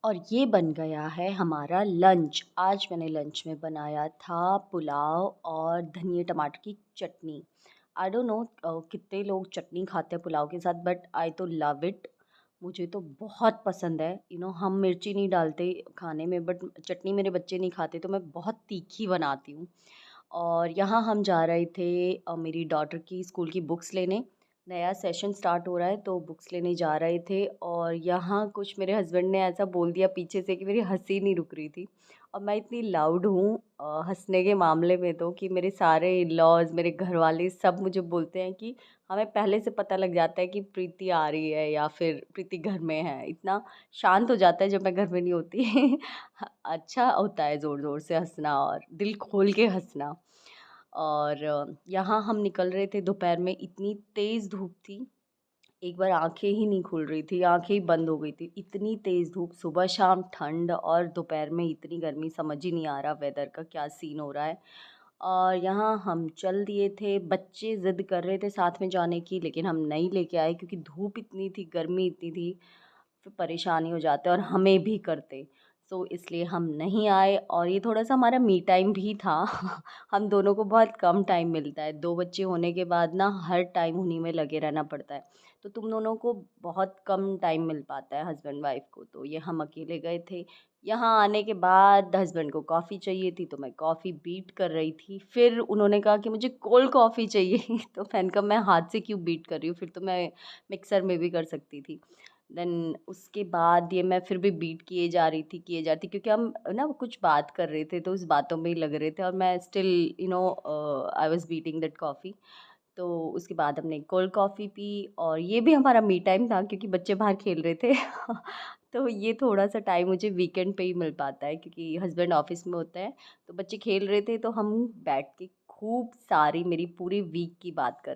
और ये बन गया है हमारा लंच। आज मैंने लंच में बनाया था पुलाव और धनिया टमाटर की चटनी। आई डोंट नो कितने लोग चटनी खाते हैं पुलाव के साथ, बट आई तो लव इट। मुझे तो बहुत पसंद है। हम मिर्ची नहीं डालते खाने में, बट चटनी मेरे बच्चे नहीं खाते तो मैं बहुत तीखी बनाती हूँ। और यहाँ हम जा रहे थे मेरी डॉटर की स्कूल की बुक्स लेने। नया सेशन स्टार्ट हो रहा है तो बुक्स लेने जा रहे थे, और यहाँ कुछ मेरे हस्बैंड ने ऐसा बोल दिया पीछे से कि मेरी हंसी नहीं रुक रही थी। और मैं इतनी लाउड हूँ हंसने के मामले में तो, कि मेरे सारे इन-लॉज़, मेरे घर वाले सब मुझे बोलते हैं कि हमें पहले से पता लग जाता है कि प्रीति आ रही है या फिर प्रीति घर में है। इतना शांत हो जाता है जब मैं घर में नहीं होती। अच्छा होता है ज़ोर ज़ोर से हंसना और दिल खोल के हंसना। और यहाँ हम निकल रहे थे दोपहर में, इतनी तेज़ धूप थी। एक बार आँखें ही नहीं खुल रही थी, आँखें ही बंद हो गई थी। इतनी तेज़ धूप, सुबह शाम ठंड और दोपहर में इतनी गर्मी, समझ ही नहीं आ रहा वेदर का क्या सीन हो रहा है। और यहाँ हम चल दिए थे, बच्चे ज़िद कर रहे थे साथ में जाने की, लेकिन हम नहीं लेके आए क्योंकि धूप इतनी थी, गर्मी इतनी थी, फिर परेशानी हो जाते और हमें भी करते। सो इसलिए हम नहीं आए, और ये थोड़ा-सा हमारा मी टाइम भी था। हम दोनों को बहुत कम टाइम मिलता है। 2 बच्चे होने के बाद ना हर टाइम उन्हीं में लगे रहना पड़ता है। तो तुम दोनों को बहुत कम टाइम मिल पाता है हस्बैंड वाइफ को, तो ये हम अकेले गए थे। यहाँ आने के बाद हस्बैंड को कॉफ़ी चाहिए थी तो मैं कॉफ़ी बीट कर रही थी। फिर उन्होंने कहा कि मुझे कोल्ड कॉफ़ी चाहिए। तो मैंने कहा मैं हाथ से क्यों बीट कर रही हूँ, फिर तो मैं मिक्सर में भी कर सकती थी। देन उसके बाद ये मैं फिर भी बीट किए जा रही थी, क्योंकि हम ना कुछ बात कर रहे थे तो उस बातों में ही लग रहे थे, और मैं still I was beating that coffee. तो उसके बाद हमने कोल्ड कॉफ़ी पी, और ये भी हमारा मी टाइम था क्योंकि बच्चे बाहर खेल रहे थे। तो ये थोड़ा-सा टाइम मुझे वीकेंड पे ही मिल पाता है क्योंकि हस्बैंड ऑफ़िस में होते हैं, तो बच्चे खेल रहे थे तो हम बैठ के खूब सारी मेरी पूरी वीक की बात कर